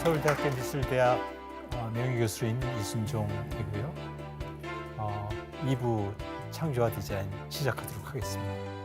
서울대학교 미술대학 명예교수로 있는 이순종이고요. 2부 창조와 디자인 시작하도록 하겠습니다.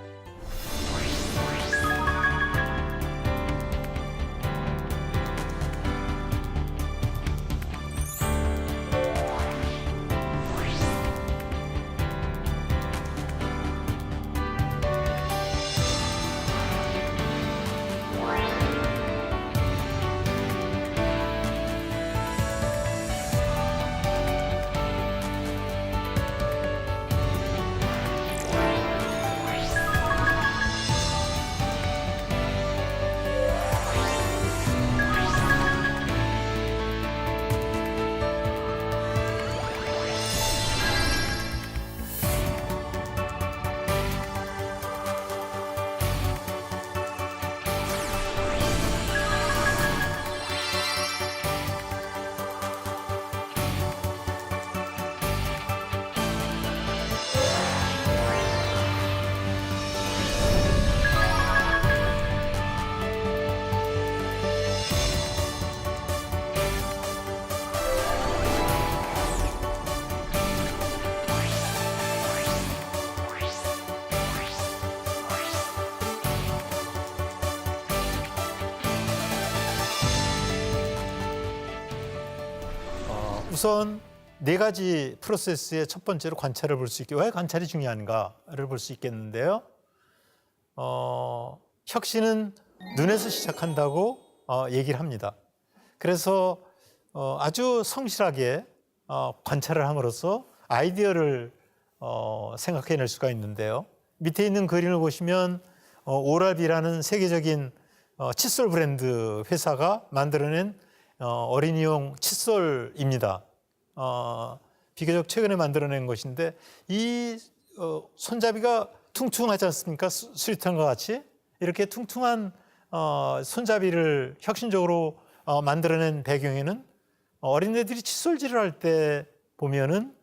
우선 네 가지 프로세스의 첫 번째로 관찰을 볼 수 있게, 왜 관찰이 중요한가를 볼 수 있겠는데요. 혁신은 눈에서 시작한다고 얘기를 합니다. 그래서 아주 성실하게 관찰을 함으로써 아이디어를 생각해낼 수가 있는데요. 밑에 있는 그림을 보시면 오랄비라는 세계적인 칫솔 브랜드 회사가 만들어낸 어린이용 칫솔입니다. 비교적 최근에 만들어낸 것인데 이 손잡이가 퉁퉁하지 않습니까? 수리탄과 같이 이렇게 퉁퉁한 손잡이를 혁신적으로 만들어낸 배경에는 어린애들이 칫솔질을 할 때 보면은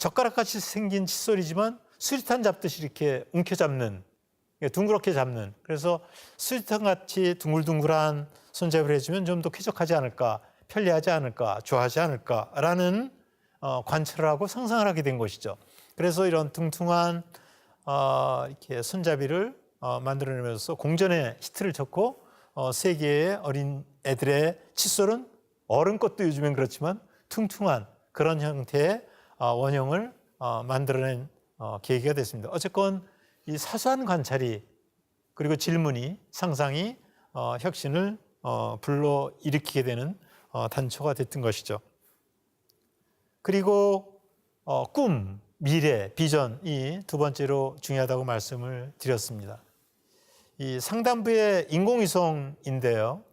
젓가락같이 생긴 칫솔이지만 수리탄 잡듯이 이렇게 움켜잡는, 둥그렇게 잡는, 그래서 수리탄같이 둥글둥글한 손잡이를 해주면 좀 더 쾌적하지 않을까, 편리하지 않을까, 좋아하지 않을까라는 관찰을 하고 상상을 하게 된 것이죠. 그래서 이런 퉁퉁한 이렇게 손잡이를 만들어내면서 공전에 히트를 쳤고 세계의 어린 애들의 칫솔은 어른 것도 요즘엔 그렇지만 퉁퉁한 그런 형태의 원형을 만들어낸 계기가 됐습니다. 어쨌건 이 사소한 관찰이 그리고 질문이 상상이 혁신을 불러일으키게 되는 단초가 됐던 것이죠. 그리고 꿈, 미래, 비전이 두 번째로 중요하다고 말씀을 드렸습니다. 이 상단부의 인공위성인데요.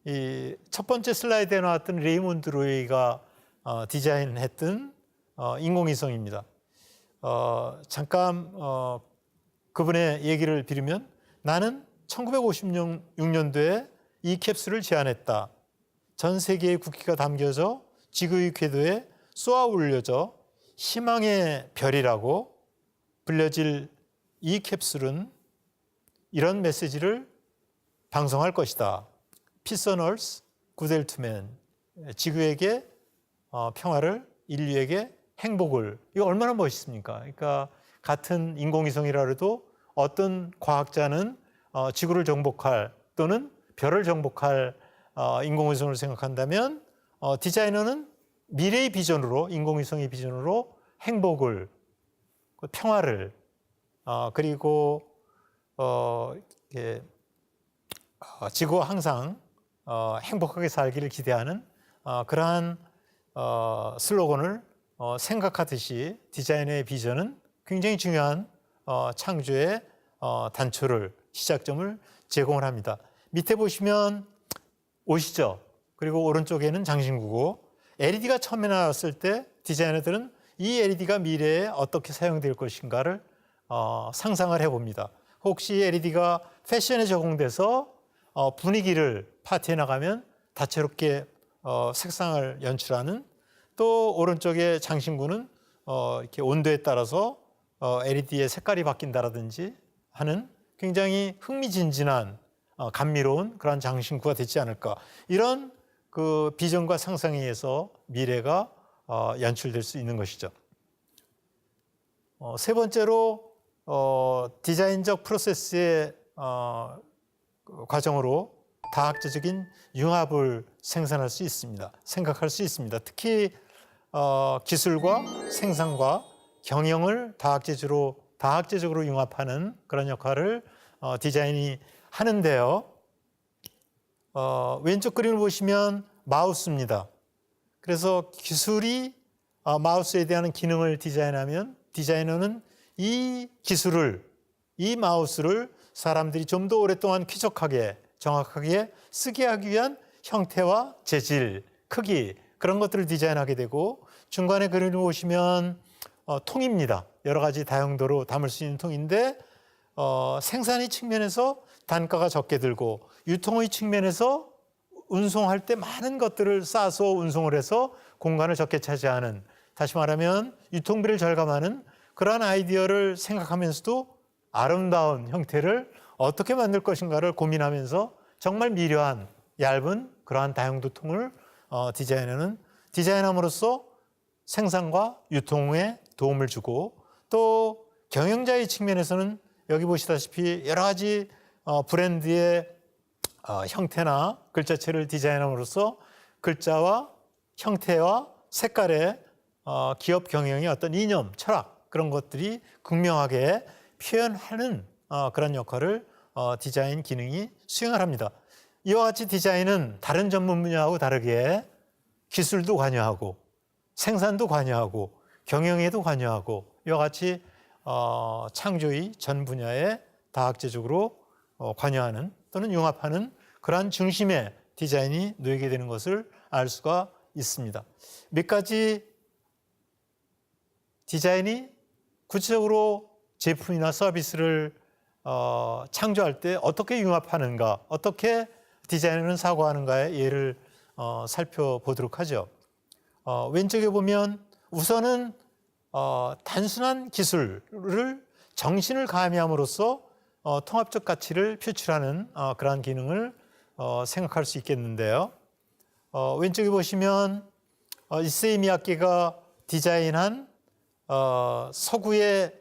이 첫 번째 슬라이드에 나왔던 레이몬드 로이가 디자인했던 인공위성입니다. 잠깐 그분의 얘기를 빌으면 나는 1956년도에 이 캡슐을 제안했다. 전 세계의 국기가 담겨져 지구의 궤도에 쏘아 올려져 희망의 별이라고 불려질 이 캡슐은 이런 메시지를 방송할 것이다. Peace on Earth, Good Health to Man. 지구에게 평화를, 인류에게 행복을. 이거 얼마나 멋있습니까? 그러니까 같은 인공위성이라 해도 어떤 과학자는 지구를 정복할 또는 별을 정복할 인공위성을 생각한다면 디자이너는 미래의 비전으로, 인공위성의 비전으로 행복을, 평화를 그리고 지구가 항상 행복하게 살기를 기대하는 그러한 슬로건을 생각하듯이 디자이너의 비전은 굉장히 중요한 창조의 단초를, 시작점을 제공을 합니다. 밑에 보시면 옷이죠. 그리고 오른쪽에는 장신구고 LED가 처음에 나왔을 때 디자이너들은 이 LED가 미래에 어떻게 사용될 것인가를 상상을 해봅니다. 혹시 LED가 패션에 적용돼서 분위기를 파티에 나가면 다채롭게 색상을 연출하는, 또 오른쪽에 장신구는 이렇게 온도에 따라서 LED의 색깔이 바뀐다라든지 하는 굉장히 흥미진진한 감미로운 그런 장신구가 되지 않을까. 이런 그 비전과 상상에 의해서 미래가 연출될 수 있는 것이죠. 세 번째로 디자인적 프로세스의 과정으로 다학제적인 융합을 생산할 수 있습니다. 생각할 수 있습니다. 특히 기술과 생산과 경영을 다학제적으로 융합하는 그런 역할을 디자인이 하는데요. 왼쪽 그림을 보시면 마우스입니다. 그래서 기술이 마우스에 대한 기능을 디자인하면 디자이너는 이 기술을, 이 마우스를 사람들이 좀 더 오랫동안 쾌적하게, 정확하게 쓰게 하기 위한 형태와 재질, 크기 그런 것들을 디자인하게 되고, 중간에 그림을 보시면 통입니다. 여러 가지 다용도로 담을 수 있는 통인데 생산의 측면에서 단가가 적게 들고 유통의 측면에서 운송할 때 많은 것들을 싸서 운송을 해서 공간을 적게 차지하는, 다시 말하면 유통비를 절감하는 그러한 아이디어를 생각하면서도 아름다운 형태를 어떻게 만들 것인가를 고민하면서 정말 미려한 얇은 그러한 다용도 통을 디자이너는 디자인함으로써 생산과 유통에 도움을 주고, 또 경영자의 측면에서는 여기 보시다시피 여러 가지 브랜드의 형태나 글자체를 디자인함으로써 글자와 형태와 색깔의 기업 경영의 어떤 이념, 철학 그런 것들이 극명하게 표현하는 그런 역할을 디자인 기능이 수행을 합니다. 이와 같이 디자인은 다른 전문 분야하고 다르게 기술도 관여하고 생산도 관여하고 경영에도 관여하고 이와 같이 창조의 전 분야에 다학제적으로 관여하는 또는 융합하는 그러한 중심의 디자인이 놓이게 되는 것을 알 수가 있습니다. 몇 가지 디자인이 구체적으로 제품이나 서비스를 창조할 때 어떻게 융합하는가, 어떻게 디자이너는 사고하는가의 예를 살펴보도록 하죠. 왼쪽에 보면 우선은 단순한 기술을 정신을 가미함으로써 통합적 가치를 표출하는 그러한 기능을 생각할 수 있겠는데요. 왼쪽에 보시면 이세이 미야케가 디자인한 서구의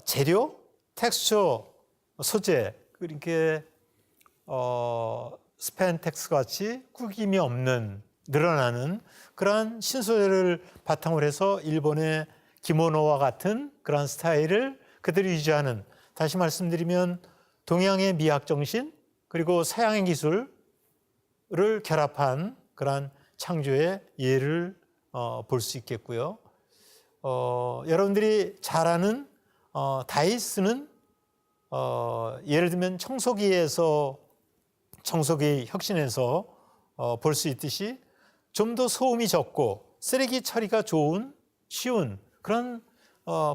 재료, 텍스처, 소재, 이렇게 스팬텍스 같이 구김이 없는, 늘어나는 그러한 신소재를 바탕으로 해서 일본의 기모노와 같은 그러한 스타일을 그대로 유지하는, 다시 말씀드리면 동양의 미학 정신 그리고 서양의 기술을 결합한 그러한 창조의 예를 볼 수 있겠고요. 여러분들이 잘 아는 다이슨은 예를 들면 청소기 혁신에서 볼 수 있듯이 좀 더 소음이 적고 쓰레기 처리가 좋은, 쉬운 그런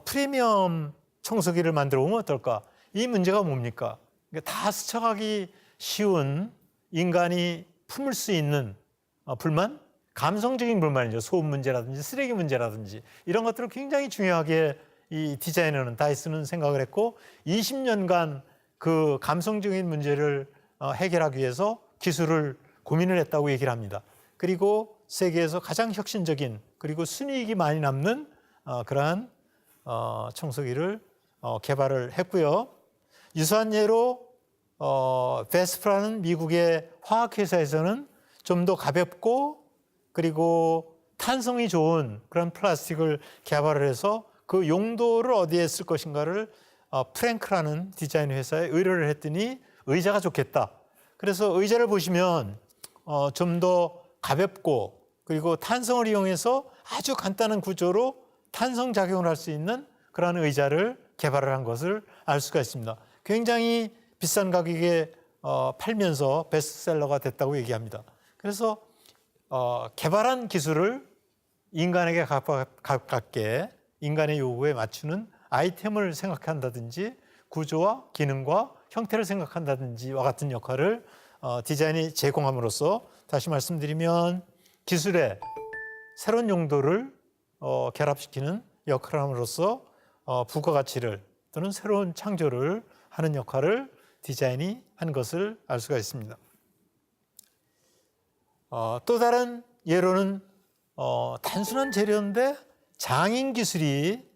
프리미엄 청소기를 만들어 보면 어떨까? 이 문제가 뭡니까? 다 스쳐가기 쉬운, 인간이 품을 수 있는 불만? 감성적인 불만이죠. 소음 문제라든지 쓰레기 문제라든지 이런 것들을 굉장히 중요하게 이 디자이너는, 다이슨은 생각을 했고 20년간 그 감성적인 문제를 해결하기 위해서 기술을 고민을 했다고 얘기를 합니다. 그리고 세계에서 가장 혁신적인 그리고 순이익이 많이 남는 그러한 청소기를 개발을 했고요. 유사한 예로 베스프라는 미국의 화학회사에서는 좀 더 가볍고 그리고 탄성이 좋은 그런 플라스틱을 개발을 해서 그 용도를 어디에 쓸 것인가를 프랭크라는 디자인 회사에 의뢰를 했더니 의자가 좋겠다. 그래서 의자를 보시면 좀 더 가볍고 그리고 탄성을 이용해서 아주 간단한 구조로 탄성 작용을 할 수 있는 그런 의자를 개발을 한 것을 알 수가 있습니다. 굉장히 비싼 가격에 팔면서 베스트셀러가 됐다고 얘기합니다. 그래서 개발한 기술을 인간에게 가깝게 인간의 요구에 맞추는 아이템을 생각한다든지 구조와 기능과 형태를 생각한다든지와 같은 역할을 디자인이 제공함으로써, 다시 말씀드리면 기술의 새로운 용도를 결합시키는 역할을 함으로써 부가가치를 또는 새로운 창조를 하는 역할을 디자인이 한 것을 알 수가 있습니다. 또 다른 예로는 단순한 재료인데 장인 기술이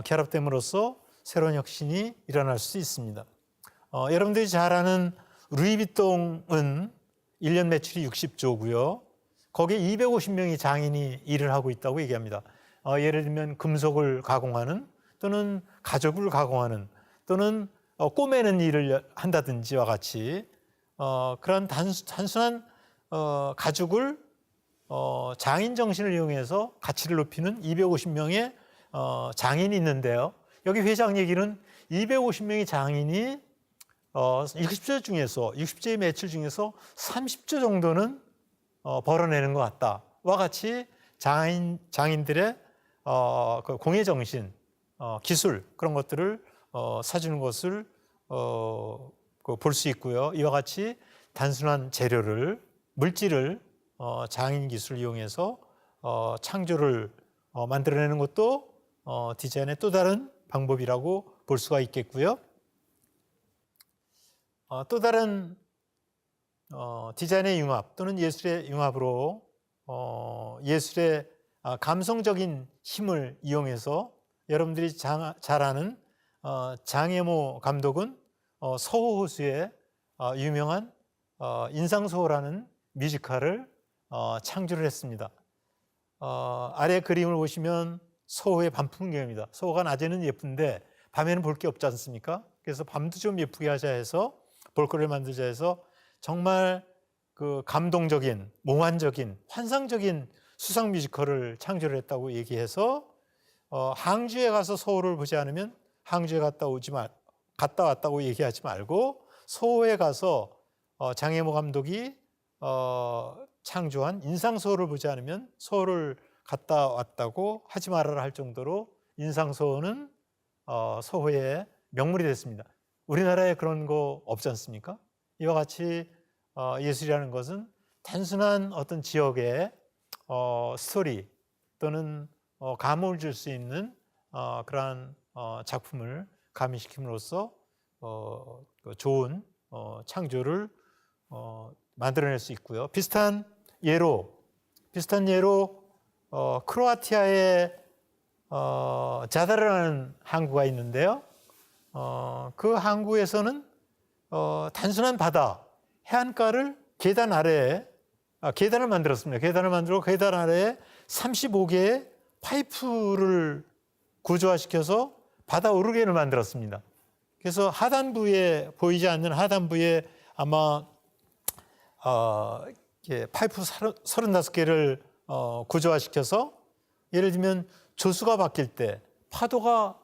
결합됨으로써 새로운 혁신이 일어날 수 있습니다. 여러분들이 잘 아는 루이비통은 1년 매출이 60조고요. 거기에 250명의 장인이 일을 하고 있다고 얘기합니다. 예를 들면 금속을 가공하는 또는 가죽을 가공하는 또는 꼬매는 일을 한다든지와 같이 그런 단순한 가죽을 장인 정신을 이용해서 가치를 높이는 250명의 장인이 있는데요. 여기 회장 얘기는 250명의 장인이 60조의 매출 중에서 30조 정도는 벌어내는 것 같다와 같이 장인들의 그 공예 정신, 기술 그런 것들을 사주는 것을 볼 수 있고요. 이와 같이 단순한 재료를 물질을 장인 기술을 이용해서 창조를 만들어내는 것도 디자인의 또 다른 방법이라고 볼 수가 있겠고요. 또 다른 디자인의 융합 또는 예술의 융합으로 예술의 감성적인 힘을 이용해서 여러분들이 잘 아는 장혜모 감독은 서호호수의 유명한 인상소호라는 뮤지컬을 창조를 했습니다. 아래 그림을 보시면 서호의 밤 풍경입니다. 서호가 낮에는 예쁜데 밤에는 볼 게 없지 않습니까? 그래서 밤도 좀 예쁘게 하자 해서 볼거리를 만들자 해서 정말 그 감동적인, 몽환적인, 환상적인 수상 뮤지컬을 창조를 했다고 얘기해서 항주에 가서 서호를 보지 않으면 항주에 갔다 왔다고 얘기하지 말고 서호에 가서 장혜모 감독이 창조한 인상소호를 보지 않으면 서호를 갔다 왔다고 하지 말아라 할 정도로 인상소호는 서호의 명물이 됐습니다. 우리나라에 그런 거 없지 않습니까? 이와 같이 예술이라는 것은 단순한 어떤 지역의 스토리 또는 감흥을 줄 수 있는 그러한 작품을 가미시킴으로써 좋은 창조를 만들어낼 수 있고요. 비슷한 예로 크로아티아의 자다르라는 항구가 있는데요. 그 항구에서는 단순한 바다, 해안가를 계단 아래에 계단을 만들었습니다. 계단을 만들고 계단 아래에 35개의 파이프를 구조화시켜서 바다 오르개를 만들었습니다. 그래서 하단부에 보이지 않는 하단부에 아마 파이프 35개를 구조화시켜서 예를 들면 조수가 바뀔 때 파도가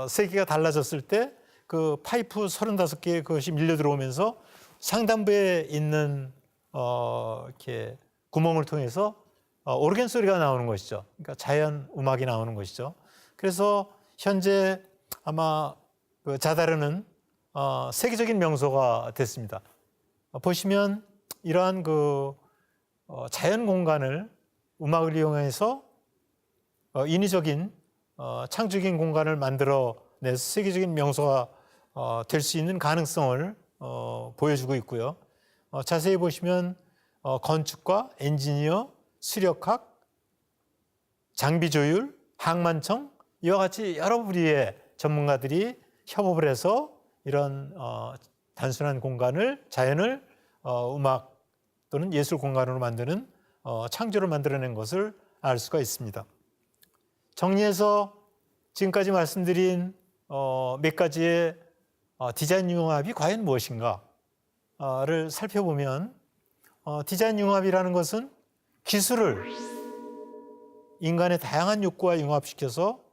세기가 달라졌을 때 그 파이프 35개 그것이 밀려 들어오면서 상단부에 있는 이렇게 구멍을 통해서 오르겐 소리가 나오는 것이죠. 그러니까 자연 음악이 나오는 것이죠. 그래서 현재 아마 그 자다르는 세계적인 명소가 됐습니다. 보시면 이러한 그 자연 공간을 음악을 이용해서 인위적인 창조적인 공간을 만들어내서 세계적인 명소가 될 수 있는 가능성을 보여주고 있고요. 자세히 보시면 건축과 엔지니어, 수력학, 장비 조율, 항만청 이와 같이 여러 부류의 전문가들이 협업을 해서 이런 단순한 공간을 자연을 음악 또는 예술 공간으로 만드는 창조를 만들어낸 것을 알 수가 있습니다. 정리해서 지금까지 말씀드린 몇 가지의 디자인 융합이 과연 무엇인가를 살펴보면 디자인 융합이라는 것은 기술을 인간의 다양한 욕구와 융합시켜서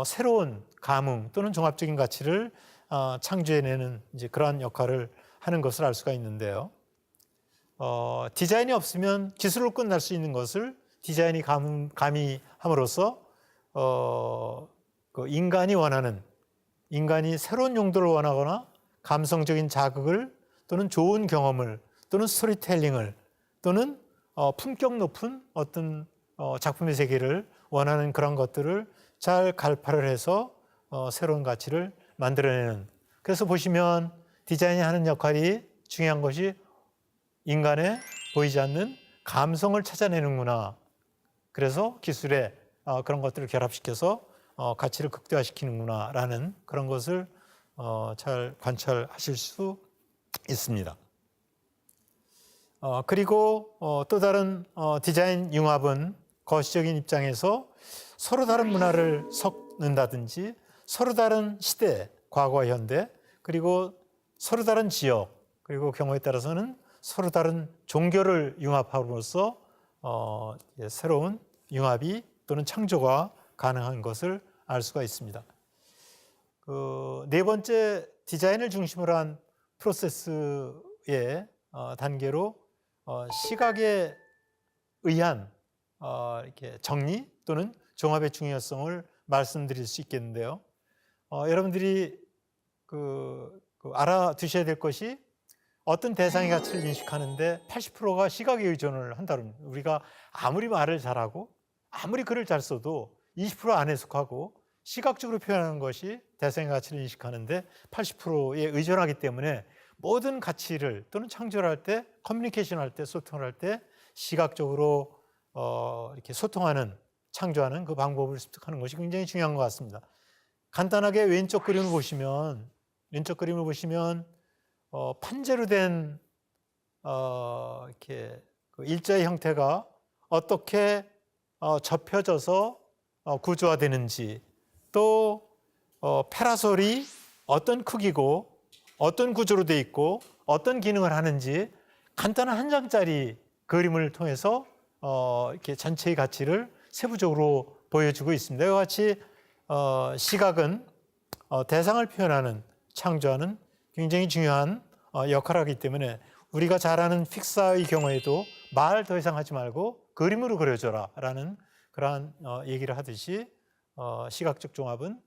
새로운 감흥 또는 종합적인 가치를 창조해내는 이제 그러한 역할을 하는 것을 알 수가 있는데요. 디자인이 없으면 기술로 끝날 수 있는 것을 디자인이 가미함으로써 그 인간이 새로운 용도를 원하거나 감성적인 자극을 또는 좋은 경험을 또는 스토리텔링을 또는 품격 높은 어떤 작품의 세계를 원하는 그런 것들을 잘 갈파를 해서 새로운 가치를 만들어내는, 그래서 보시면 디자인이 하는 역할이 중요한 것이 인간의 보이지 않는 감성을 찾아내는구나. 그래서 기술에 그런 것들을 결합시켜서 가치를 극대화시키는구나라는 그런 것을 잘 관찰하실 수 있습니다. 그리고 또 다른 디자인 융합은 거시적인 입장에서 서로 다른 문화를 섞는다든지 서로 다른 시대, 과거와 현대, 그리고 서로 다른 지역, 그리고 경우에 따라서는 서로 다른 종교를 융합함으로써 새로운 융합이 또는 창조가 가능한 것을 알 수가 있습니다. 그 네 번째 디자인을 중심으로 한 프로세스의 단계로 시각에 의한 이렇게 정리 또는 종합의 중요성을 말씀드릴 수 있겠는데요. 여러분들이 알아두셔야 될 것이 어떤 대상의 가치를 인식하는데 80%가 시각에 의존을 한다는, 우리가 아무리 말을 잘하고 아무리 글을 잘 써도 20% 안에 속하고 시각적으로 표현하는 것이 대상의 가치를 인식하는데 80%에 의존하기 때문에 모든 가치를 또는 창조를 할 때, 커뮤니케이션 할 때, 소통을 할 때 시각적으로 이렇게 소통하는, 창조하는 그 방법을 습득하는 것이 굉장히 중요한 것 같습니다. 간단하게 왼쪽 그림을 보시면 판재로 된 이렇게 그 일자의 형태가 어떻게 접혀져서 구조화되는지, 또 패라솔이 어떤 크기고 어떤 구조로 되어 있고 어떤 기능을 하는지 간단한 한 장짜리 그림을 통해서 이렇게 전체의 가치를 세부적으로 보여주고 있습니다. 이와 같이 시각은 대상을 표현하는, 창조하는 굉장히 중요한 역할을 하기 때문에 우리가 잘 아는 픽사의 경우에도 말 더 이상 하지 말고 그림으로 그려줘라 라는 그러한 얘기를 하듯이 시각적 종합은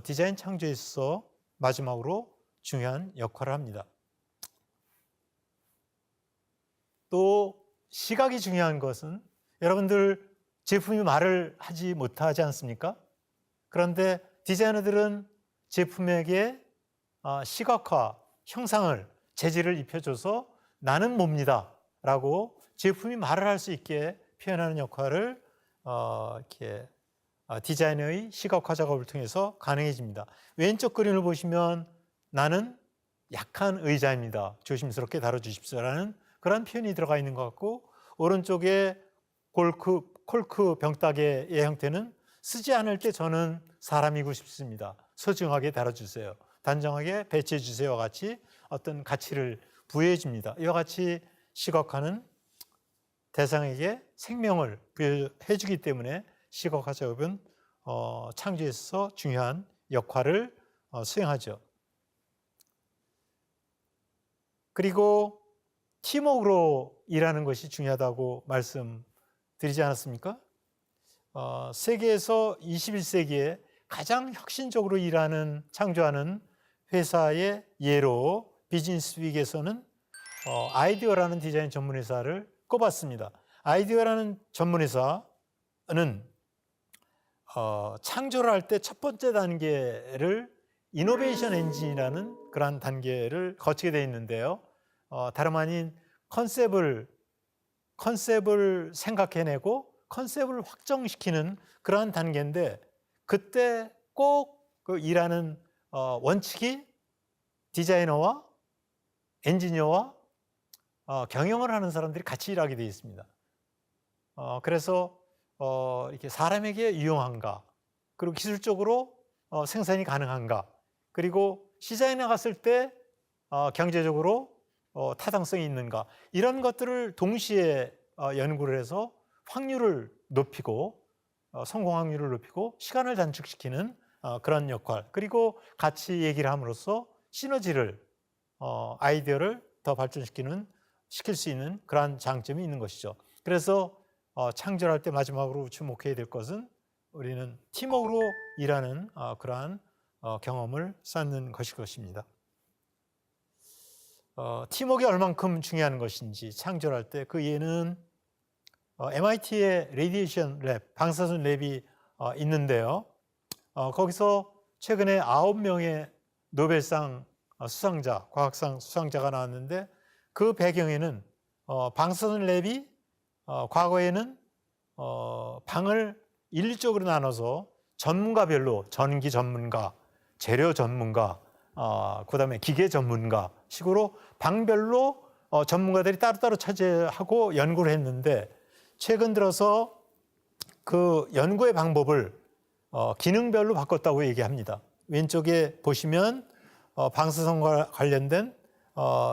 디자인 창조에 있어서 마지막으로 중요한 역할을 합니다. 또 시각이 중요한 것은 여러분들 제품이 말을 하지 못하지 않습니까? 그런데 디자이너들은 제품에게 시각화, 형상을, 재질을 입혀줘서 나는 뭡니다 라고 제품이 말을 할 수 있게 표현하는 역할을 이렇게 디자이너의 시각화 작업을 통해서 가능해집니다. 왼쪽 그림을 보시면 나는 약한 의자입니다. 조심스럽게 다뤄주십시오라는 그런 표현이 들어가 있는 것 같고, 오른쪽에 콜크 병따개의 형태는 쓰지 않을 때 저는 사람이고 싶습니다. 소중하게 다뤄주세요. 단정하게 배치해 주세요와 같이 어떤 가치를 부여해 줍니다. 이와 같이 시각화는 대상에게 생명을 부여해 주기 때문에 시각화 작업은 창조에 있어서 중요한 역할을 수행하죠. 그리고 팀워크로 일하는 것이 중요하다고 말씀드리지 않았습니까? 세계에서 21세기에 가장 혁신적으로 일하는, 창조하는 회사의 예로 비즈니스 윅에서는 아이디어라는 디자인 전문회사를 꼽았습니다. 아이디어라는 전문회사는 창조를 할 때 첫 번째 단계를 이노베이션 엔진이라는 그러한 단계를 거치게 되어 있는데요. 다름 아닌 컨셉을 생각해내고 컨셉을 확정시키는 그러한 단계인데, 그때 꼭 그 일하는 원칙이 디자이너와 엔지니어와 경영을 하는 사람들이 같이 일하게 되어 있습니다. 그래서 이렇게 사람에게 유용한가, 그리고 기술적으로 생산이 가능한가, 그리고 시장에 나갔을 때 경제적으로 타당성이 있는가, 이런 것들을 동시에 연구를 해서 확률을 높이고 성공 확률을 높이고 시간을 단축시키는 그런 역할, 그리고 같이 얘기를 함으로써 시너지를 아이디어를 더 시킬 수 있는 그러한 장점이 있는 것이죠. 그래서 창조할 때 마지막으로 주목해야 될 것은 우리는 팀워크로 일하는 그러한 경험을 쌓는 것일 것입니다. 팀워크가 얼만큼 중요한 것인지 창조할 때 그 예는 MIT의 레디에이션 랩, 방사선 랩이 있는데요. 거기서 최근에 9명의 노벨상 수상자, 과학상 수상자가 나왔는데 그 배경에는 방사선 랩이 과거에는 방을 일률적으로 나눠서 전문가별로 전기 전문가, 재료 전문가, 그다음에 기계 전문가 식으로 방별로 전문가들이 따로따로 차지하고 연구를 했는데 최근 들어서 그 연구의 방법을 기능별로 바꿨다고 얘기합니다. 왼쪽에 보시면 방사선과 관련된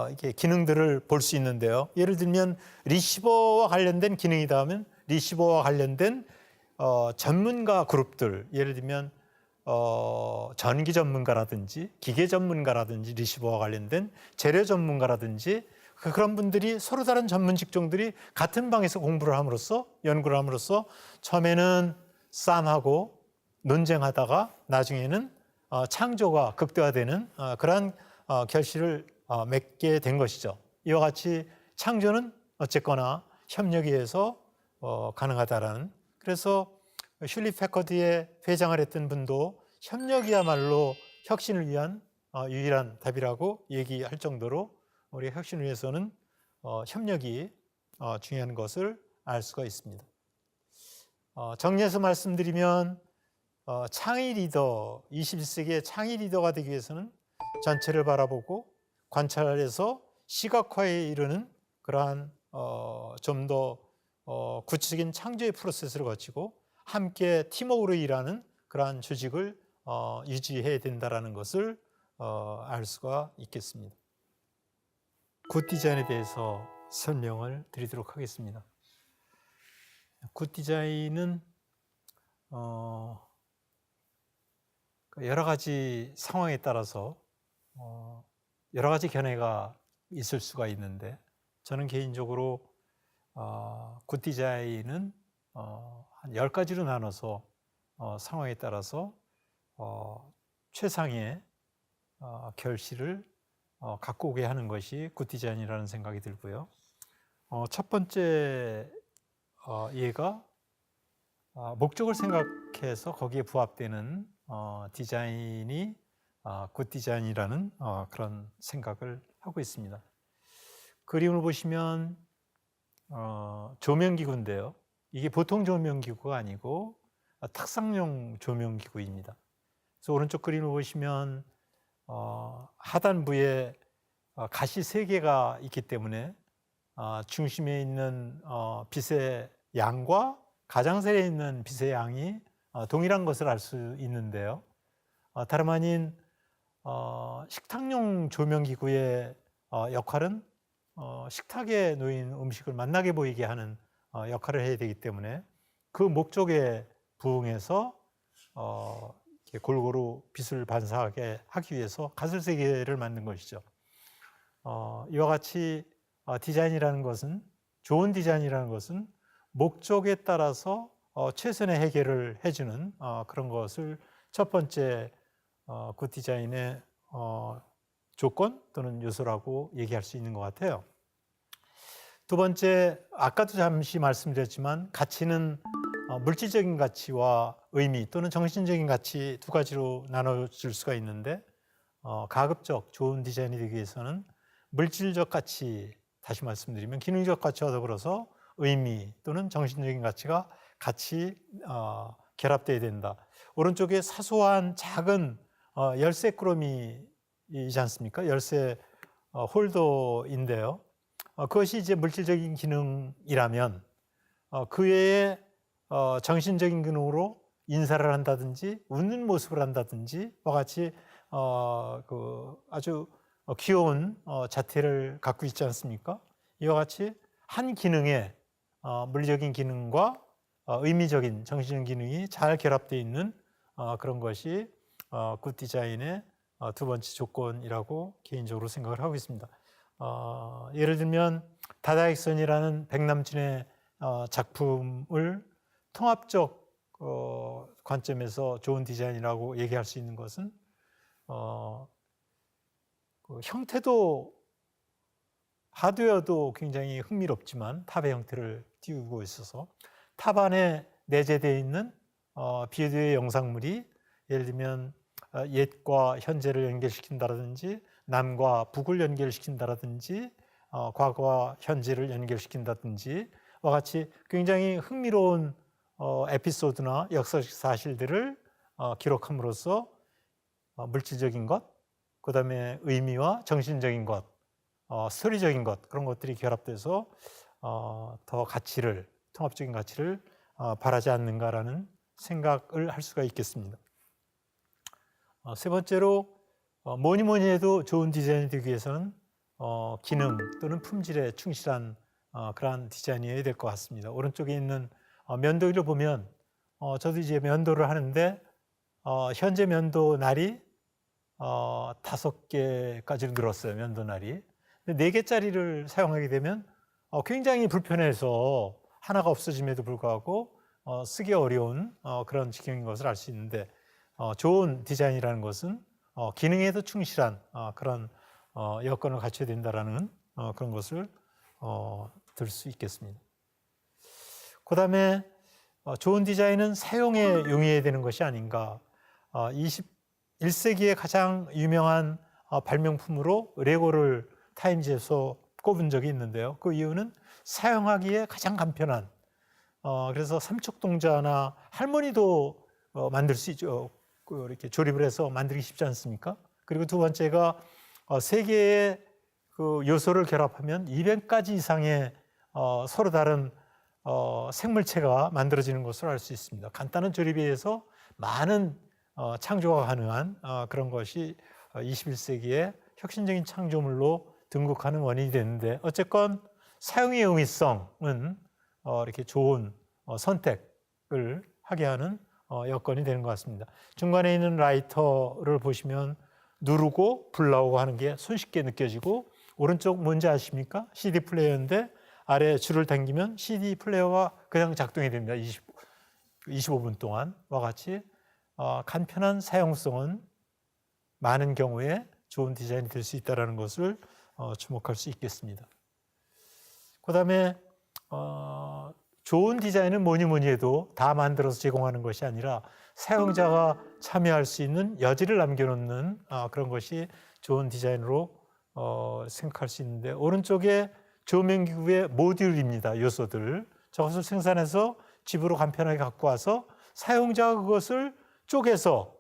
이렇게 기능들을 볼 수 있는데요. 예를 들면 리시버와 관련된 기능이다 하면 리시버와 관련된 전문가 그룹들, 예를 들면 전기 전문가라든지 기계 전문가라든지 리시버와 관련된 재료 전문가라든지 그런 분들이 서로 다른 전문 직종들이 같은 방에서 공부를 함으로써 연구를 함으로써 처음에는 싸움하고 논쟁하다가 나중에는 창조가 극대화되는 그러한 결실을 맺게 된 것이죠. 이와 같이 창조는 어쨌거나 협력에 의해서 가능하다라는, 그래서 슐리 패커드의 회장을 했던 분도 협력이야말로 혁신을 위한 유일한 답이라고 얘기할 정도로 우리 혁신을 위해서는 협력이 중요한 것을 알 수가 있습니다. 정리해서 말씀드리면 창의 리더, 21세기의 창의 리더가 되기 위해서는 전체를 바라보고 관찰해서 시각화에 이르는 그러한 좀 더 구체적인 창조의 프로세스를 거치고 함께 팀워크로 일하는 그러한 조직을 유지해야 된다는 것을 알 수가 있겠습니다. 굿 디자인에 대해서 설명을 드리도록 하겠습니다. 굿 디자인은 여러 가지 상황에 따라서 여러 가지 견해가 있을 수가 있는데 저는 개인적으로 굿 디자인은 한 10가지로 나눠서 상황에 따라서 최상의 결실을 갖고 오게 하는 것이 굿 디자인이라는 생각이 들고요. 첫 번째 예가 목적을 생각해서 거기에 부합되는 디자인이 굿 디자인이라는 그런 생각을 하고 있습니다. 그림을 보시면 조명기구인데요. 이게 보통 조명기구가 아니고 탁상용 조명기구입니다. 그래서 오른쪽 그림을 보시면 하단부에 가시 3개가 있기 때문에 중심에 있는 빛의 양과 가장자리에 있는 빛의 양이 동일한 것을 알 수 있는데요. 다름 아닌 식탁용 조명기구의 역할은 식탁에 놓인 음식을 맛나게 보이게 하는 역할을 해야 되기 때문에 그 목적에 부응해서 골고루 빛을 반사하게 하기 위해서 가설세계를 만든 것이죠. 이와 같이 디자인이라는 것은, 좋은 디자인이라는 것은 목적에 따라서 최선의 해결을 해주는 그런 것을 첫 번째 굿 디자인의 조건 또는 요소라고 얘기할 수 있는 것 같아요. 두 번째, 아까도 잠시 말씀드렸지만 가치는 물질적인 가치와 의미 또는 정신적인 가치 두 가지로 나눠질 수가 있는데 가급적 좋은 디자인이 되기 위해서는 물질적 가치, 다시 말씀드리면 기능적 가치와 더불어서 의미 또는 정신적인 가치가 같이 결합되어야 된다. 오른쪽에 사소한 작은 열쇠 꾸러미이지 않습니까? 열쇠 홀더인데요. 그것이 이제 물질적인 기능이라면 그 외에 정신적인 기능으로 인사를 한다든지 웃는 모습을 한다든지 와 같이 아주 귀여운 자태를 갖고 있지 않습니까? 이와 같이 한 기능에 물리적인 기능과 의미적인 정신적인 기능이 잘 결합되어 있는 그런 것이 굿 디자인의 두 번째 조건이라고 개인적으로 생각을 하고 있습니다. 예를 들면 다다익선이라는 백남준의 작품을 통합적 관점에서 좋은 디자인이라고 얘기할 수 있는 것은 그 형태도 하드웨어도 굉장히 흥미롭지만 탑의 형태를 띄우고 있어서 탑 안에 내재되어 있는 비디오의 영상물이 예를 들면 옛과 현재를 연결시킨다든지 남과 북을 연결시킨다든지 과거와 현재를 연결시킨다든지 같이 굉장히 흥미로운 에피소드나 역사적 사실들을 기록함으로써 물질적인 것, 그다음에 의미와 정신적인 것, 스토리적인 것, 그런 것들이 결합돼서 더 가치를, 통합적인 가치를 바라지 않는가라는 생각을 할 수가 있겠습니다. 세 번째로 뭐니 뭐니 해도 좋은 디자인이 되기 위해서는 기능 또는 품질에 충실한 그러한 디자인이어야 될 것 같습니다. 오른쪽에 있는 면도기를 보면 저도 이제 면도를 하는데 현재 면도 날이 5개까지 늘었어요. 면도 날이. 근데 4개짜리를 사용하게 되면 굉장히 불편해서 하나가 없어짐에도 불구하고 쓰기 어려운 그런 지경인 것을 알 수 있는데 좋은 디자인이라는 것은 기능에도 충실한 그런 여건을 갖춰야 된다라는 그런 것을 들 수 있겠습니다. 그 다음에 좋은 디자인은 사용에 용이해야 되는 것이 아닌가. 21세기의 가장 유명한 발명품으로 레고를 타임즈에서 꼽은 적이 있는데요. 그 이유는 사용하기에 가장 간편한, 그래서 삼척동자나 할머니도 만들 수 있죠. 이렇게 조립을 해서 만들기 쉽지 않습니까? 그리고 두 번째가 세 개의 그 요소를 결합하면 200가지 이상의 서로 다른 생물체가 만들어지는 것을 알 수 있습니다. 간단한 조립에 의해서 많은 창조가 가능한 그런 것이 21세기의 혁신적인 창조물로 등극하는 원인이 되는데, 어쨌건 사용의 용이성은 이렇게 좋은 선택을 하게 하는 여건이 되는 것 같습니다. 중간에 있는 라이터를 보시면 누르고 불 나오고 하는 게 손쉽게 느껴지고, 오른쪽 뭔지 아십니까? CD 플레이어인데 아래 줄을 당기면 CD 플레이어가 그냥 작동이 됩니다. 25분 동안과 같이 간편한 사용성은 많은 경우에 좋은 디자인이 될 수 있다는 것을 주목할 수 있겠습니다. 그 다음에 좋은 디자인은 뭐니 뭐니 해도 다 만들어서 제공하는 것이 아니라 사용자가 참여할 수 있는 여지를 남겨놓는 그런 것이 좋은 디자인으로 생각할 수 있는데, 오른쪽에 조명기구의 모듈입니다. 요소들. 저것을 생산해서 집으로 간편하게 갖고 와서 사용자가 그것을 쪼개서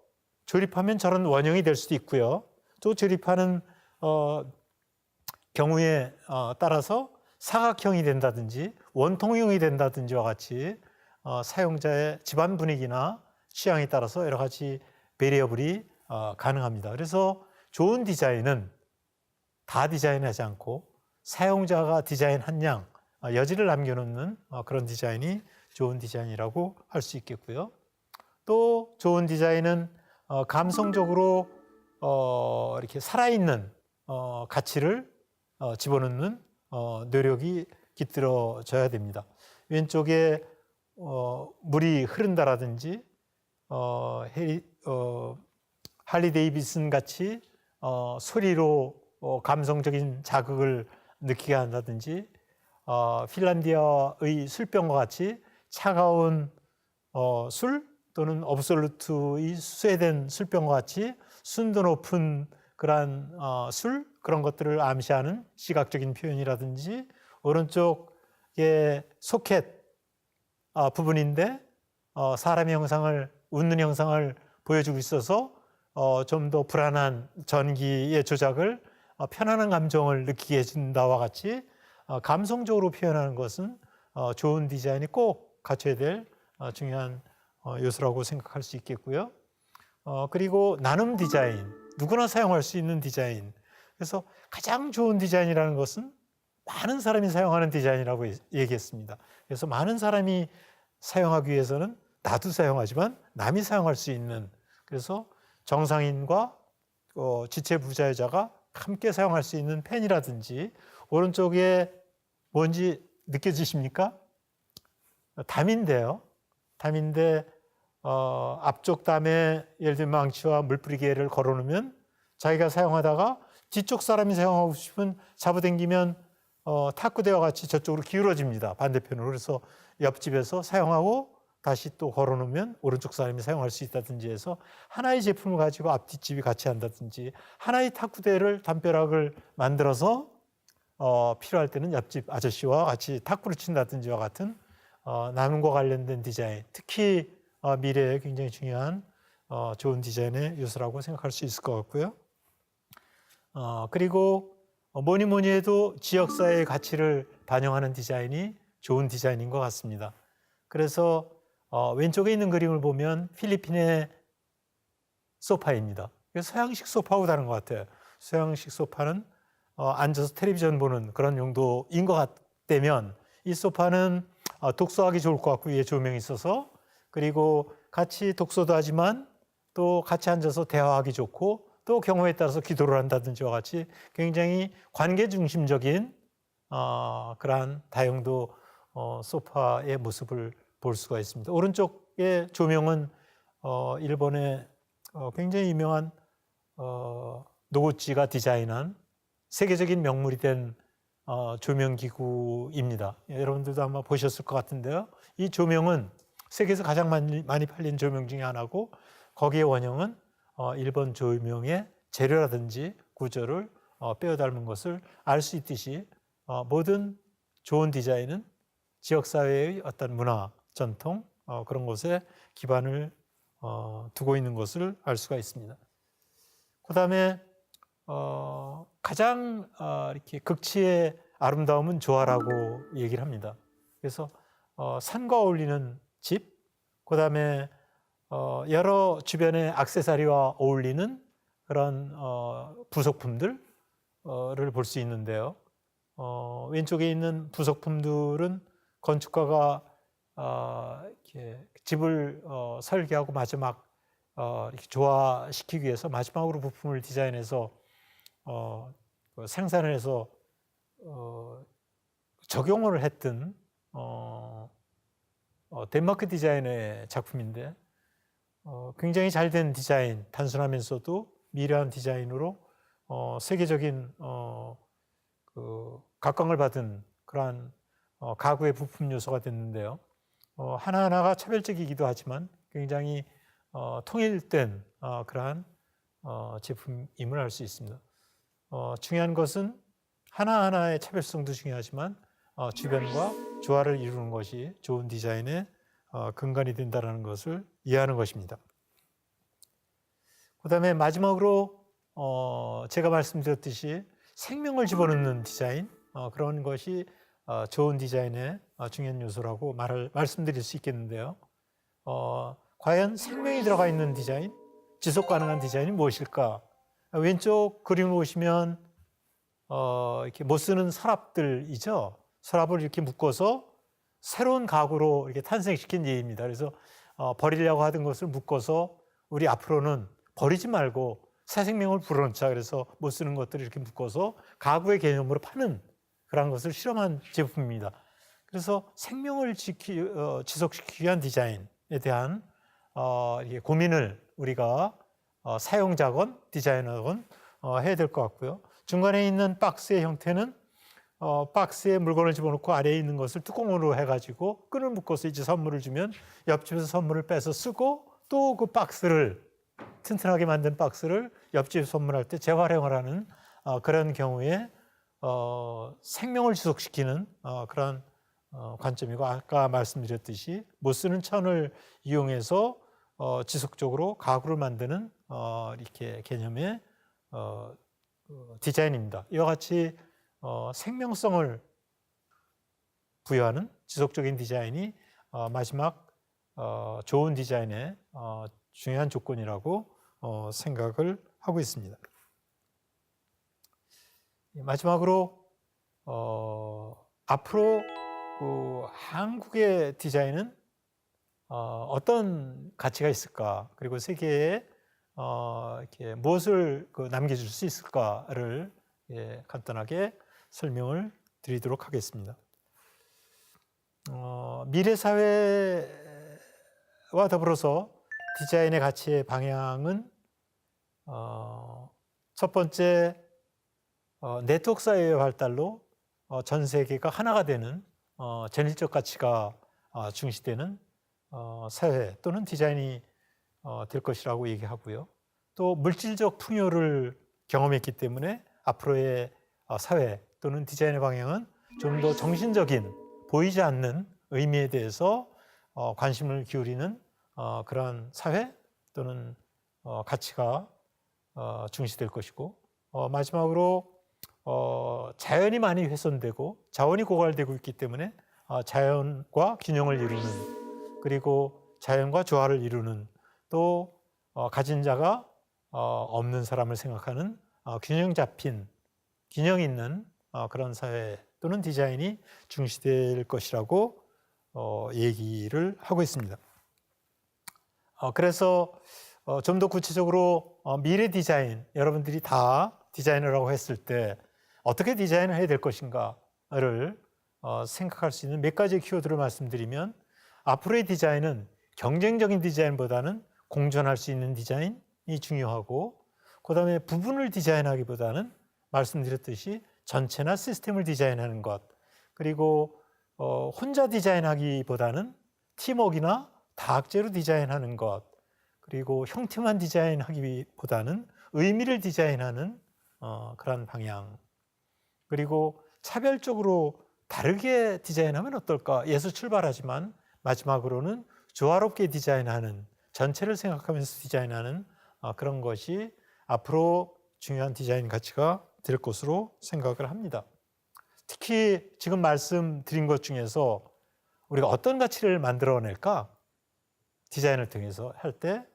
조립하면 저런 원형이 될 수도 있고요. 또 조립하는 경우에 따라서 사각형이 된다든지 원통형이 된다든지와 같이 사용자의 집안 분위기나 취향에 따라서 여러 가지 베리어블이 가능합니다. 그래서 좋은 디자인은 다 디자인하지 않고 사용자가 디자인한 양 여지를 남겨놓는 그런 디자인이 좋은 디자인이라고 할 수 있겠고요. 또 좋은 디자인은 감성적으로 이렇게 살아있는 가치를 집어넣는 노력이 깃들어져야 됩니다. 왼쪽에 물이 흐른다라든지 할리 데이비슨 같이 소리로 감성적인 자극을 느끼게 한다든지, 핀란디아의 술병과 같이 차가운 술 또는 업솔루트의 수세된 술병과 같이 순도 높은 그러한 술, 그런 것들을 암시하는 시각적인 표현이라든지, 오른쪽에 소켓 부분인데 사람의 형상을, 웃는 형상을 보여주고 있어서 좀 더 불안한 전기의 조작을 편안한 감정을 느끼게 해준다와 같이 감성적으로 표현하는 것은 좋은 디자인이 꼭 갖춰야 될 중요한 요소라고 생각할 수 있겠고요. 그리고 나눔 디자인, 누구나 사용할 수 있는 디자인. 그래서 가장 좋은 디자인이라는 것은 많은 사람이 사용하는 디자인이라고 얘기했습니다. 그래서 많은 사람이 사용하기 위해서는 나도 사용하지만 남이 사용할 수 있는, 그래서 정상인과 지체 부자여자가 함께 사용할 수 있는 펜이라든지, 오른쪽에 뭔지 느껴지십니까? 담인데요. 담인데 앞쪽 담에 예를 들면 망치와 물뿌리개를 걸어놓으면 자기가 사용하다가 뒤쪽 사람이 사용하고 싶으면 잡아당기면 탁구대와 같이 저쪽으로 기울어집니다. 반대편으로. 그래서 옆집에서 사용하고 다시 또 걸어놓으면 오른쪽 사람이 사용할 수 있다든지 해서 하나의 제품을 가지고 앞뒷집이 같이 한다든지, 하나의 탁구대를 담벼락을 만들어서 필요할 때는 옆집 아저씨와 같이 탁구를 친다든지와 같은 나눔과 관련된 디자인, 특히 미래에 굉장히 중요한 좋은 디자인의 요소라고 생각할 수 있을 것 같고요. 그리고 뭐니 뭐니 해도 지역사회의 가치를 반영하는 디자인이 좋은 디자인인 것 같습니다. 그래서 왼쪽에 있는 그림을 보면 필리핀의 소파입니다. 서양식 소파하고 다른 것 같아요. 서양식 소파는 앉아서 텔레비전 보는 그런 용도인 것 같다면 이 소파는 독서하기 좋을 것 같고 위에 조명이 있어서, 그리고 같이 독서도 하지만 또 같이 앉아서 대화하기 좋고 또 경우에 따라서 기도를 한다든지와 같이 굉장히 관계 중심적인 그러한 다용도 소파의 모습을 볼 수가 있습니다. 오른쪽의 조명은 일본의 굉장히 유명한 노구치가 디자인한 세계적인 명물이 된 조명기구입니다. 여러분들도 아마 보셨을 것 같은데요. 이 조명은 세계에서 가장 많이 팔린 조명 중에 하나고, 거기에 원형은 일본 조명의 재료라든지 구조를 빼어 닮은 것을 알 수 있듯이 모든 좋은 디자인은 지역사회의 어떤 문화, 전통 그런 것에 기반을 두고 있는 것을 알 수가 있습니다. 그 다음에 가장 이렇게 극치의 아름다움은 조화라고 얘기를 합니다. 그래서 산과 어울리는 집, 그 다음에 여러 주변의 액세서리와 어울리는 그런 부속품들을 볼 수 있는데요. 왼쪽에 있는 부속품들은 건축가가 이렇게 집을 설계하고 마지막 이렇게 조화시키기 위해서 마지막으로 부품을 디자인해서 생산을 해서 적용을 했던 덴마크 디자인의 작품인데, 굉장히 잘된 디자인, 단순하면서도 미려한 디자인으로 세계적인 각광을 받은 그러한 가구의 부품 요소가 됐는데요. 하나하나가 차별적이기도 하지만 굉장히 통일된 그러한 제품임을 알 수 있습니다. 중요한 것은 하나하나의 차별성도 중요하지만 주변과 조화를 이루는 것이 좋은 디자인의 근간이 된다는 것을 이해하는 것입니다. 그 다음에 마지막으로 제가 말씀드렸듯이 생명을 집어넣는 디자인, 그런 것이 좋은 디자인의 중요한 요소라고 말씀드릴 수 있겠는데요. 과연 생명이 들어가 있는 디자인, 지속 가능한 디자인이 무엇일까? 왼쪽 그림을 보시면 이렇게 못 쓰는 서랍들이죠. 서랍을 이렇게 묶어서 새로운 가구로 이렇게 탄생시킨 예입니다. 그래서 버리려고 하던 것을 묶어서 우리 앞으로는 버리지 말고 새 생명을 불어넣자. 그래서 못 쓰는 것들을 이렇게 묶어서 가구의 개념으로 파는 그런 것을 실험한 제품입니다. 그래서 생명을 지속시키기 위한 디자인에 대한 고민을 우리가 사용자건 디자이너건 해야 될 것 같고요. 중간에 있는 박스의 형태는 박스에 물건을 집어넣고 아래에 있는 것을 뚜껑으로 해가지고 끈을 묶어서 이제 선물을 주면 옆집에서 선물을 빼서 쓰고 또 그 박스를 튼튼하게 만든 박스를 옆집에 선물할 때 재활용을 하는 그런 경우에 생명을 지속시키는 그런 관점이고, 아까 말씀드렸듯이 못 쓰는 천을 이용해서 지속적으로 가구를 만드는 이렇게 개념의 디자인입니다. 이와 같이 생명성을 부여하는 지속적인 디자인이 마지막 좋은 디자인의 중요한 조건이라고 생각을 하고 있습니다. 마지막으로 앞으로 한국의 디자인은 어떤 가치가 있을까, 그리고 세계에 이렇게 무엇을 남겨줄 수 있을까를 간단하게 설명을 드리도록 하겠습니다. 미래 사회와 더불어서 디자인의 가치의 방향은 첫 번째 네트워크 사회의 발달로 전 세계가 하나가 되는 전일적 가치가 중시되는 사회 또는 디자인이 될 것이라고 얘기하고요. 또 물질적 풍요를 경험했기 때문에 앞으로의 사회 또는 디자인의 방향은 좀 더 정신적인 보이지 않는 의미에 대해서 관심을 기울이는 그러한 사회 또는 가치가 중시될 것이고 마지막으로 자연이 많이 훼손되고 자원이 고갈되고 있기 때문에 자연과 균형을 이루는 그리고 자연과 조화를 이루는 또 가진 자가 없는 사람을 생각하는 균형 잡힌 균형 있는 그런 사회 또는 디자인이 중시될 것이라고 얘기를 하고 있습니다. 그래서 좀 더 구체적으로 미래 디자인, 여러분들이 다 디자이너라고 했을 때 어떻게 디자인을 해야 될 것인가를 생각할 수 있는 몇 가지 키워드를 말씀드리면 앞으로의 디자인은 경쟁적인 디자인보다는 공존할 수 있는 디자인이 중요하고 그다음에 부분을 디자인하기보다는 말씀드렸듯이 전체나 시스템을 디자인하는 것 그리고 혼자 디자인하기보다는 팀워크나 다학제로 디자인하는 것 그리고 형태만 디자인하기보다는 의미를 디자인하는 그런 방향 그리고 차별적으로 다르게 디자인하면 어떨까? 에서 출발하지만 마지막으로는 조화롭게 디자인하는 전체를 생각하면서 디자인하는 그런 것이 앞으로 중요한 디자인 가치가 될 것으로 생각을 합니다. 특히 지금 말씀드린 것 중에서 우리가 어떤 가치를 만들어낼까? 디자인을 통해서 할 때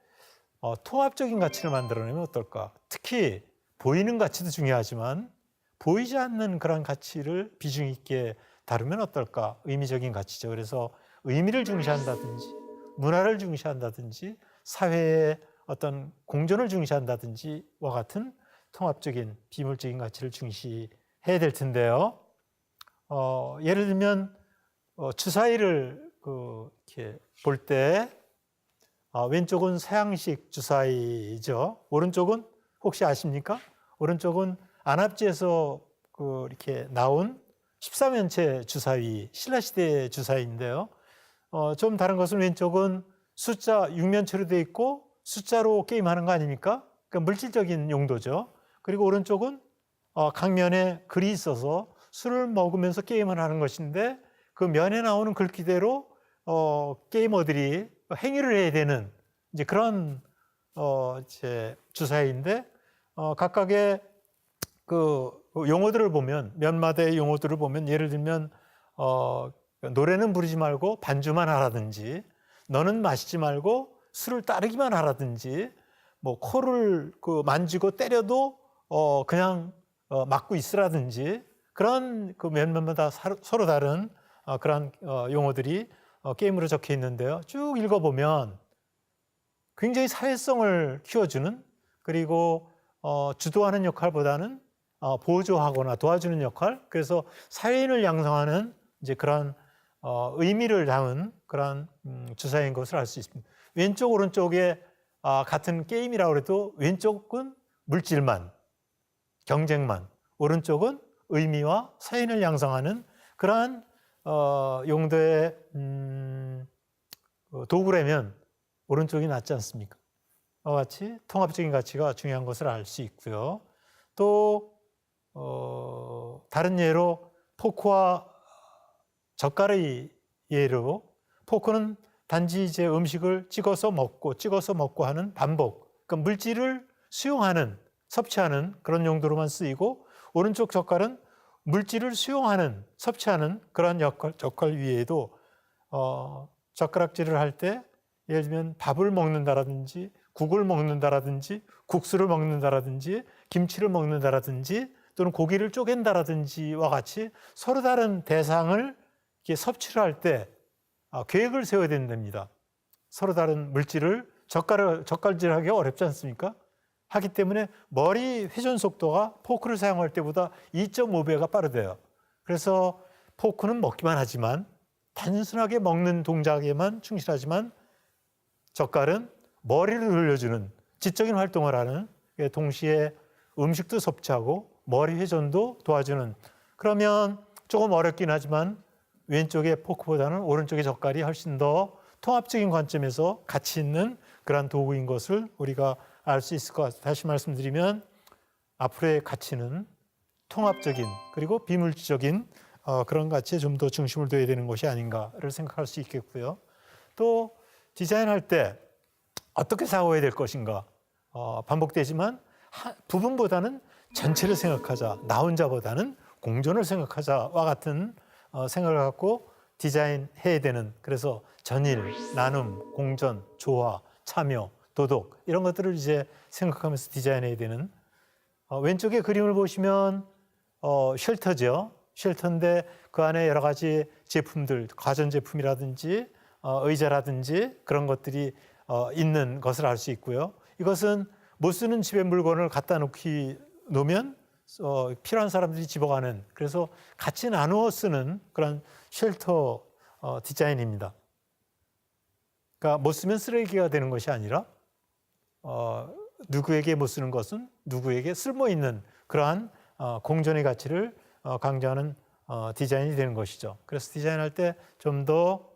통합적인 가치를 만들어내면 어떨까? 특히 보이는 가치도 중요하지만 보이지 않는 그런 가치를 비중 있게 다루면 어떨까? 의미적인 가치죠. 그래서 의미를 중시한다든지 문화를 중시한다든지 사회의 어떤 공존을 중시한다든지와 같은 통합적인 비물적인 가치를 중시해야 될 텐데요. 예를 들면 주사위를 이렇게 볼 때 왼쪽은 서양식 주사위죠. 오른쪽은 혹시 아십니까? 오른쪽은 안압지에서 이렇게 나온 13연체 주사위, 신라시대 주사위인데요. 좀 다른 것은 왼쪽은 숫자 6면체로 되어 있고 숫자로 게임하는 거 아닙니까? 그러니까 물질적인 용도죠. 그리고 오른쪽은 각면에 글이 있어서 술을 먹으면서 게임을 하는 것인데 그 면에 나오는 글귀대로 게이머들이 행위를 해야 되는 이제 그런 이제 주사위인데 각각의 그 용어들을 보면 면마다의 용어들을 보면 예를 들면 노래는 부르지 말고 반주만 하라든지 너는 마시지 말고 술을 따르기만 하라든지 뭐 코를 만지고 때려도 그냥 막고 있으라든지 그런 그 면마다 서로 다른 그런 용어들이 게임으로 적혀 있는데요. 쭉 읽어보면 굉장히 사회성을 키워주는 그리고 주도하는 역할보다는 보조하거나 도와주는 역할 그래서 사회인을 양성하는 이제 그런 의미를 담은 그런 주사위인 것을 알 수 있습니다. 왼쪽 오른쪽에 같은 게임이라고 해도 왼쪽은 물질만 경쟁만 오른쪽은 의미와 사인을 양성하는 그러한 용도의 도구라면 오른쪽이 낫지 않습니까? 이와 같이 통합적인 가치가 중요한 것을 알 수 있고요. 또 다른 예로 포크와 젓갈의 예로 포크는 단지 이제 음식을 찍어서 먹고 하는 반복, 그러니까 물질을 수용하는 섭취하는 그런 용도로만 쓰이고 오른쪽 젓갈은 물질을 수용하는 섭취하는 그런 젓갈 위에도 젓가락질을 할 때 예를 들면 밥을 먹는다라든지 국을 먹는다라든지 국수를 먹는다라든지 김치를 먹는다라든지 또는 고기를 쪼갠다라든지와 같이 서로 다른 대상을 이렇게 섭취를 할 때 계획을 세워야 된답니다. 서로 다른 물질을 젓갈질하기 어렵지 않습니까? 하기 때문에 머리 회전 속도가 포크를 사용할 때보다 2.5배가 빠르대요. 그래서 포크는 먹기만 하지만 단순하게 먹는 동작에만 충실하지만 젓갈은 머리를 돌려주는 지적인 활동을 하는 동시에 음식도 섭취하고 머리 회전도 도와주는 그러면 조금 어렵긴 하지만 왼쪽의 포크보다는 오른쪽의 젓갈이 훨씬 더 통합적인 관점에서 가치 있는 그러한 도구인 것을 우리가 알 수 있을 것 같아요. 다시 말씀드리면 앞으로의 가치는 통합적인 그리고 비물질적인 그런 가치에 좀 더 중심을 둬야 되는 것이 아닌가를 생각할 수 있겠고요. 또 디자인할 때 어떻게 사고해야 될 것인가 반복되지만 부분보다는 전체를 생각하자, 나 혼자보다는 공존을 생각하자와 같은 생각을 갖고 디자인해야 되는, 그래서 전일, 나눔, 공존, 조화, 참여, 도덕 이런 것들을 이제 생각하면서 디자인해야 되는, 왼쪽에 그림을 보시면 쉘터죠. 쉘터인데 그 안에 여러 가지 제품들, 가전제품이라든지 의자라든지 그런 것들이 있는 것을 알 수 있고요. 이것은 못 쓰는 집에 물건을 갖다 놓으면 필요한 사람들이 집어가는, 그래서 같이 나누어 쓰는 그런 쉘터 디자인입니다. 그러니까 못 쓰면 쓰레기가 되는 것이 아니라 누구에게 못 쓰는 것은 누구에게 쓸모 있는 그러한 공존의 가치를 강조하는 디자인이 되는 것이죠. 그래서 디자인할 때 좀 더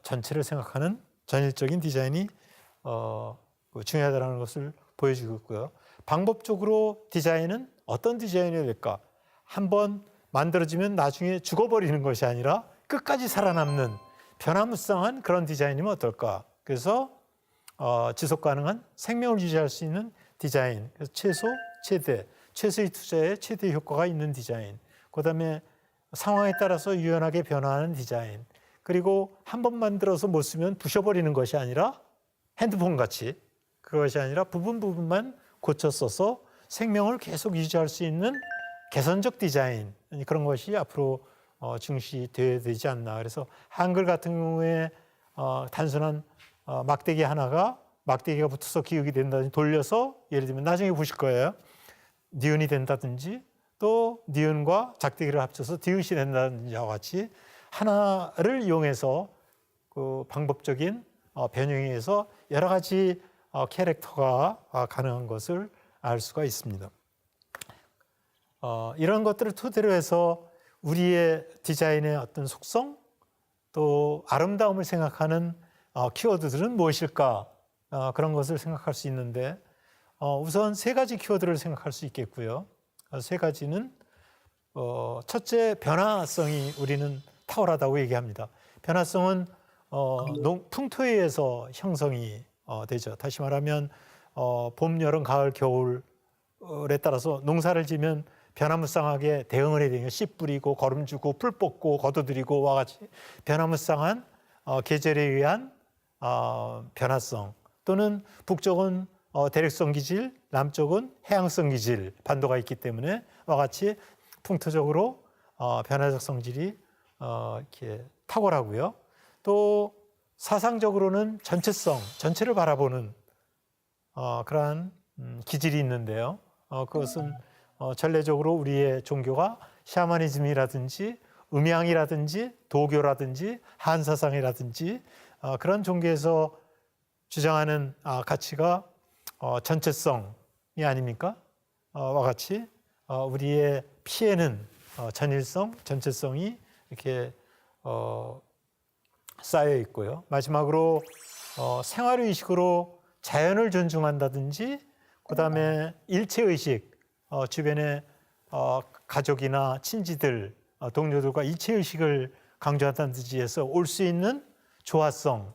전체를 생각하는 전일적인 디자인이 중요하다는 것을 보여주고 있고요. 방법적으로 디자인은 어떤 디자인이 될까? 한번 만들어지면 나중에 죽어버리는 것이 아니라 끝까지 살아남는 변화무쌍한 그런 디자인이면 어떨까? 그래서 지속 가능한 생명을 유지할 수 있는 디자인, 그래서 최소, 최대, 최소의 투자에 최대 효과가 있는 디자인, 그다음에 상황에 따라서 유연하게 변화하는 디자인, 그리고 한 번 만들어서 못 쓰면 부셔버리는 것이 아니라 핸드폰 같이 그것이 아니라 부분만 고쳐 써서 생명을 계속 유지할 수 있는 개선적 디자인, 그런 것이 앞으로 중시되어야 되지 않나. 그래서 한글 같은 경우에 단순한 막대기 하나가 막대기가 붙어서 기역이 된다든지 돌려서 예를 들면 나중에 보실 거예요. 니은이 된다든지 또 니은과 작대기를 합쳐서 디귿이 된다든지와 같이 하나를 이용해서 그 방법적인 변형에 의해서 여러 가지 캐릭터가 가능한 것을 알 수가 있습니다. 이런 것들을 토대로 해서 우리의 디자인의 어떤 속성 또 아름다움을 생각하는 키워드들은 무엇일까? 그런 것을 생각할 수 있는데 우선 세 가지 키워드를 생각할 수 있겠고요. 세 가지는 첫째, 변화성이 우리는 탁월하다고 얘기합니다. 변화성은 풍토에 의해서 형성이 되죠. 다시 말하면 봄, 여름, 가을, 겨울에 따라서 농사를 지면 변화무쌍하게 대응을 해야 되니까 씨 뿌리고 거름 주고 풀 뽑고 거두드리고와 같이 변화무쌍한 계절에 의한 변화성, 또는 북쪽은 대륙성 기질, 남쪽은 해양성 기질, 반도가 있기 때문에 와 같이 풍토적으로 변화적 성질이 이렇게 탁월하고요. 또 사상적으로는 전체성, 전체를 바라보는 그러한 기질이 있는데요. 그것은 전례적으로 우리의 종교가 샤머니즘이라든지 음양이라든지 도교라든지 한사상이라든지 그런 종교에서 주장하는 가치가 전체성이 아닙니까? 와 같이 우리의 피에는 전일성, 전체성이 이렇게 쌓여 있고요. 마지막으로 생활의식으로 자연을 존중한다든지 그다음에 일체의식, 주변의 가족이나 친지들, 동료들과 일체의식을 강조한다는 뜻에서 올 수 있는 조화성,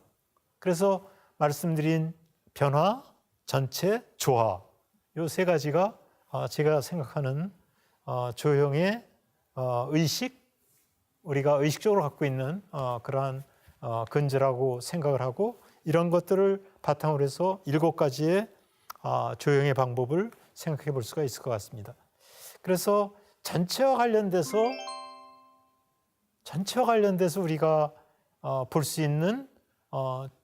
그래서 말씀드린 변화, 전체, 조화, 이 세 가지가 제가 생각하는 조형의 의식, 우리가 의식적으로 갖고 있는 그러한 근저라고 생각을 하고, 이런 것들을 바탕으로 해서 7가지의 조형의 방법을 생각해 볼 수가 있을 것 같습니다. 그래서 전체와 관련돼서 우리가 볼 수 있는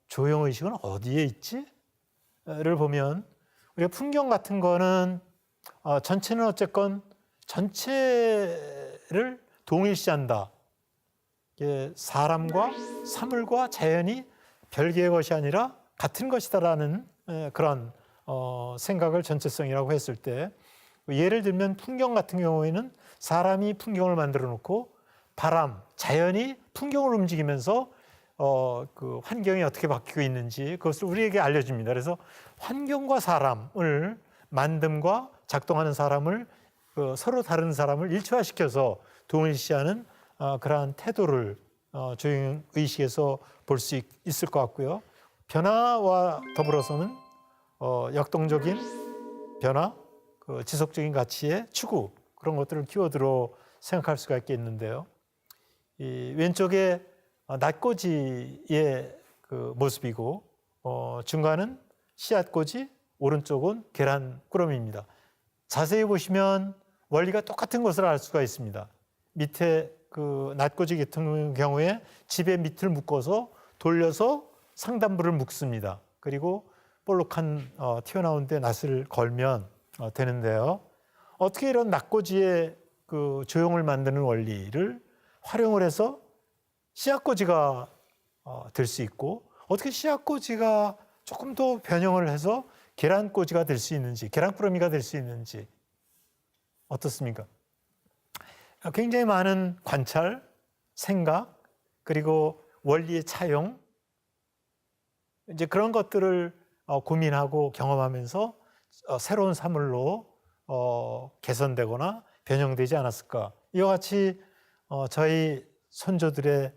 조형의식은 어디에 있지? 를 보면 우리가 풍경 같은 거는 전체는 어쨌건 전체를 동일시한다. 사람과 사물과 자연이 별개의 것이 아니라 같은 것이다라는 그런 생각을 전체성이라고 했을 때, 예를 들면 풍경 같은 경우에는 사람이 풍경을 만들어 놓고 바람, 자연이 풍경을 움직이면서 그 환경이 어떻게 바뀌고 있는지 그것을 우리에게 알려줍니다. 그래서 환경과 사람을, 만듦과 작동하는 사람을 서로 다른 사람을 일치화시켜서 동일시하는 그러한 태도를 조형 의식에서 볼 수 있을 것 같고요. 변화와 더불어서는 역동적인 변화, 지속적인 가치의 추구 그런 것들을 키워드로 생각할 수가 있겠는데요. 이 왼쪽에 낫꽂이의 그 모습이고 중간은 씨앗꽂이, 오른쪽은 계란 꾸러미입니다. 자세히 보시면 원리가 똑같은 것을 알 수가 있습니다. 밑에 그 낫꽂이 같은 경우에 집의 밑을 묶어서 돌려서 상단부를 묶습니다. 그리고 볼록한 튀어나온 데 낫을 걸면 되는데요. 어떻게 이런 낫꽂이의 그 조형을 만드는 원리를 활용을 해서 씨앗꽂이가 될 수 있고 어떻게 씨앗꽂이가 조금 더 변형을 해서 계란꽂이가 될 수 있는지, 계란꾸러미가 될 수 있는지 어떻습니까? 굉장히 많은 관찰, 생각, 그리고 원리의 차용 이제 그런 것들을 고민하고 경험하면서 새로운 사물로 개선되거나 변형되지 않았을까. 이와 같이 저희 선조들의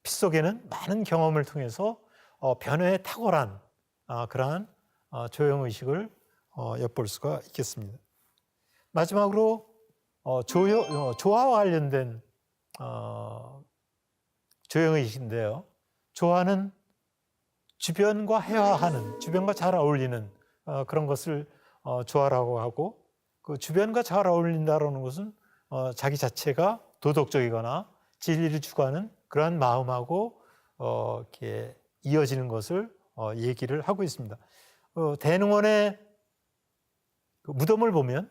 피 속에는 많은 경험을 통해서 변화에 탁월한 그러한 조형의식을 엿볼 수가 있겠습니다. 마지막으로 조화와 관련된 조형의식인데요. 조화는 주변과 해화하는, 주변과 잘 어울리는 그런 것을 조화라고 하고 그 주변과 잘 어울린다는 것은 자기 자체가 도덕적이거나 진리를 추구하는 그러한 마음하고 이렇게 이어지는 것을 얘기를 하고 있습니다. 대능원의 그 무덤을 보면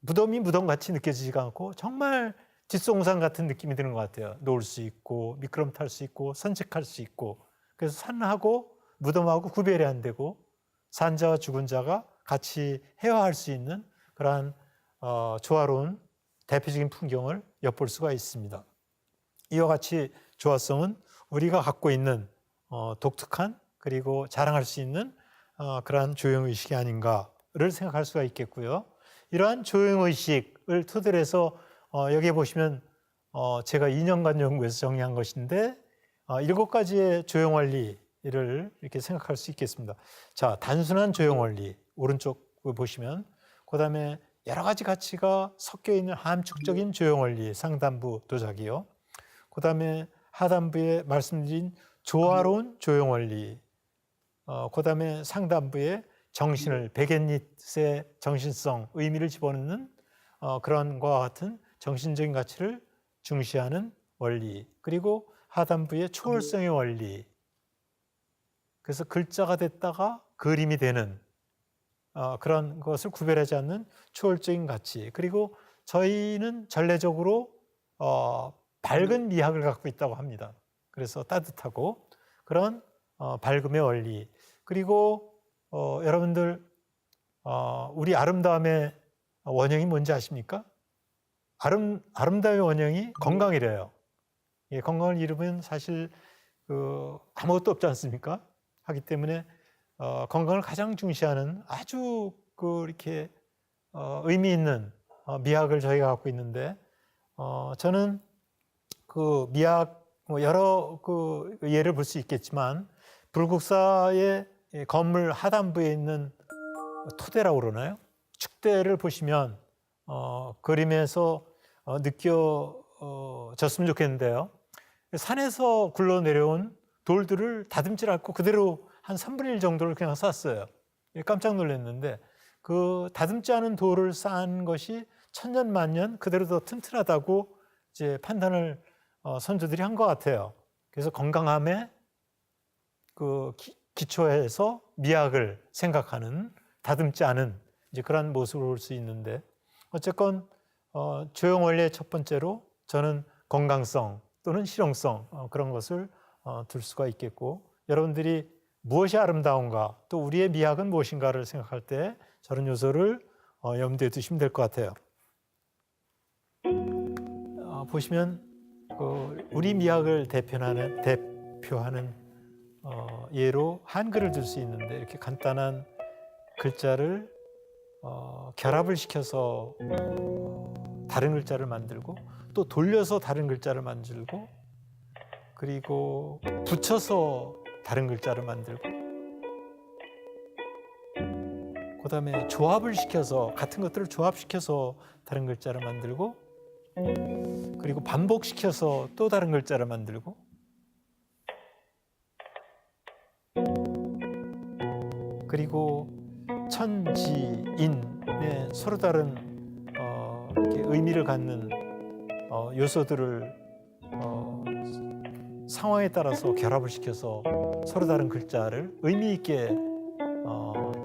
무덤이 무덤같이 느껴지지가 않고 정말 뒷송산 같은 느낌이 드는 것 같아요. 놀 수 있고 미끄럼 탈 수 있고 산책할 수 있고 그래서 산하고 무덤하고 구별이 안 되고 산자와 죽은 자가 같이 해화할 수 있는 그러한 조화로운 대표적인 풍경을 엿볼 수가 있습니다. 이와 같이 조화성은 우리가 갖고 있는 독특한 그리고 자랑할 수 있는 그러한 조형의식이 아닌가를 생각할 수가 있겠고요. 이러한 조형의식을 토대로 해서 여기에 보시면 제가 2년간 연구해서 정리한 것인데 7가지의 조형원리를 이렇게 생각할 수 있겠습니다. 자, 단순한 조형원리 오른쪽 보시면 그 다음에 여러 가지 가치가 섞여 있는 함축적인 조형원리 상단부 도자기요. 그 다음에 하단부에 말씀드린 조화로운 조형원리 그 다음에 상단부에 정신을 베갯닛의 정신성 의미를 집어넣는 그런 것과 같은 정신적인 가치를 중시하는 원리 그리고 하단부의 초월성의 원리 그래서 글자가 됐다가 그림이 되는 그런 것을 구별하지 않는 초월적인 가치 그리고 저희는 전례적으로 밝은 미학을 갖고 있다고 합니다. 그래서 따뜻하고 그런 밝음의 원리 그리고 여러분들 우리 아름다움의 원형이 뭔지 아십니까? 아름다움의 원형이 건강이래요. 예, 건강을 잃으면 사실 아무것도 없지 않습니까? 하기 때문에 건강을 가장 중시하는 아주 이렇게 의미 있는 미학을 저희가 갖고 있는데 저는 그 미학 여러 예를 볼 수 있겠지만 불국사의 건물 하단부에 있는 토대라고 그러나요? 축대를 보시면 그림에서 느껴졌으면 좋겠는데요. 산에서 굴러 내려온 돌들을 다듬질 않고 그대로 한 3분의 1 정도를 그냥 쌌어요. 깜짝 놀랐는데 그 다듬지 않은 돌을 쌓은 것이 천년 만년 그대로 더 튼튼하다고 이제 판단을 선조들이 한 것 같아요. 그래서 건강함에 기초해서 미학을 생각하는 다듬지 않은 이제 그런 모습을 볼 수 있는데 어쨌건 조형 원리의 첫 번째로 저는 건강성 또는 실용성 그런 것을 둘 수가 있겠고 여러분들이 무엇이 아름다운가 또 우리의 미학은 무엇인가를 생각할 때 저런 요소를 염두에 두시면 될 것 같아요. 보시면 우리 미학을 대표하는 예로 한글을 들 수 있는데 이렇게 간단한 글자를 결합을 시켜서 다른 글자를 만들고 또 돌려서 다른 글자를 만들고 그리고 붙여서 다른 글자를 만들고 그다음에 조합을 시켜서 같은 것들을 조합시켜서 다른 글자를 만들고 그리고 반복시켜서 또 다른 글자를 만들고 그리고 천지인의 서로 다른 이렇게 의미를 갖는 요소들을 상황에 따라서 결합을 시켜서 서로 다른 글자를 의미 있게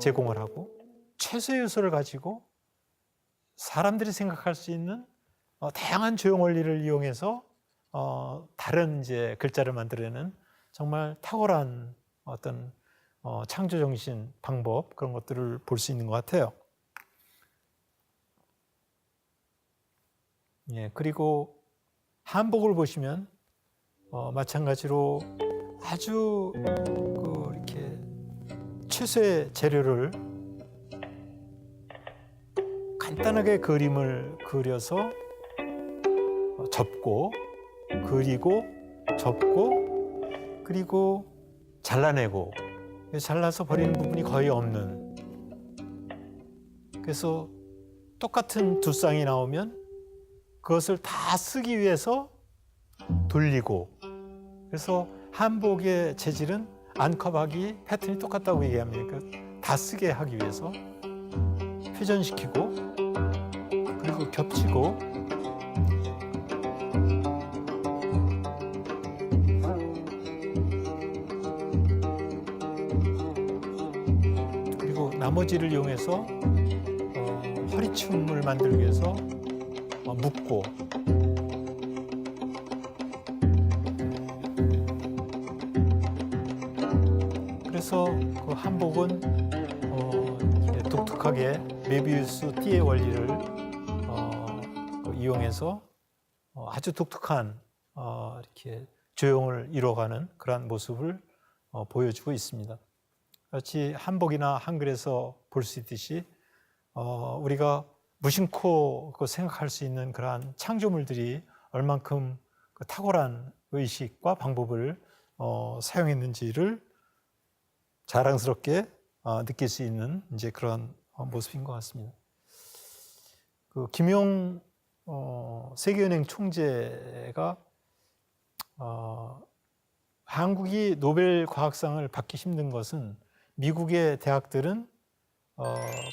제공을 하고 최소의 요소를 가지고 사람들이 생각할 수 있는 다양한 조형 원리를 이용해서 다른 이제 글자를 만들어내는 정말 탁월한 어떤 창조 정신 방법 그런 것들을 볼 수 있는 것 같아요. 예, 그리고 한복을 보시면 마찬가지로 아주 이렇게 최소의 재료를 간단하게 그림을 그려서 접고 그리고 접고 그리고 잘라내고 잘라서 버리는 부분이 거의 없는 그래서 똑같은 두 쌍이 나오면 그것을 다 쓰기 위해서 돌리고 그래서 한복의 재질은 안컵하기 패턴이 똑같다고 얘기합니다. 그러니까 다 쓰게 하기 위해서 회전시키고 그리고 겹치고 그리고 나머지를 이용해서 허리춤을 만들기 위해서 묶고 그래서 그 한복은 독특하게 메비우스 띠의 원리를 이용해서 아주 독특한 이렇게 조형을 이뤄가는 그러한 모습을 보여주고 있습니다. 마치 한복이나 한글에서 볼 수 있듯이 우리가 무심코 생각할 수 있는 그러한 창조물들이 얼만큼 그 탁월한 의식과 방법을 사용했는지를 자랑스럽게 느낄 수 있는 이제 그런 모습인 것 같습니다. 그 김용 세계은행 총재가 한국이 노벨 과학상을 받기 힘든 것은 미국의 대학들은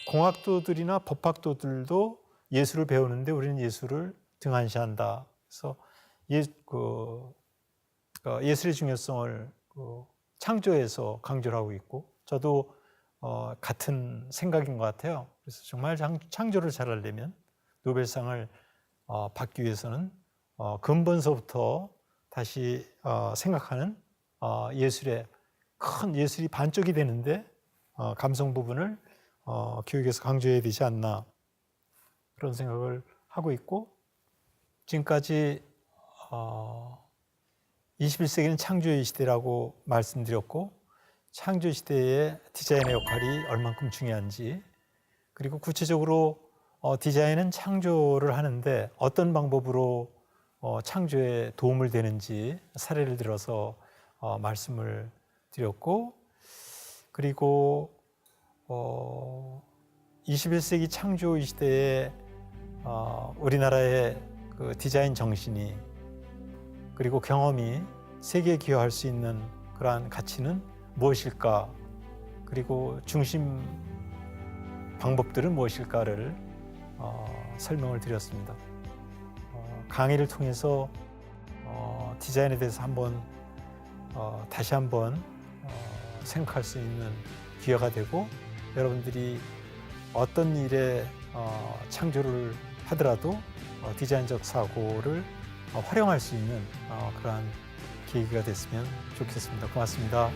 공학도들이나 법학도들도 예술을 배우는데 우리는 예술을 등한시한다. 그래서 예술의 중요성을 창조에서 강조를 하고 있고 저도 같은 생각인 것 같아요. 그래서 정말 창조를 잘하려면 노벨상을 받기 위해서는 근본서부터 다시 생각하는 예술의 큰 예술이 반쪽이 되는데 감성 부분을 교육에서 강조해야 되지 않나 그런 생각을 하고 있고 지금까지 21세기는 창조의 시대라고 말씀드렸고 창조 시대의 디자인의 역할이 얼만큼 중요한지 그리고 구체적으로 디자인은 창조를 하는데 어떤 방법으로 창조에 도움을 되는지 사례를 들어서 말씀을 드렸고 그리고 21세기 창조 이 시대에 우리나라의 그 디자인 정신이 그리고 경험이 세계에 기여할 수 있는 그러한 가치는 무엇일까 그리고 중심 방법들은 무엇일까를 설명을 드렸습니다. 강의를 통해서 디자인에 대해서 다시 한번 생각할 수 있는 기회가 되고 여러분들이 어떤 일에 창조를 하더라도 디자인적 사고를 활용할 수 있는 그러한 계기가 됐으면 좋겠습니다. 고맙습니다.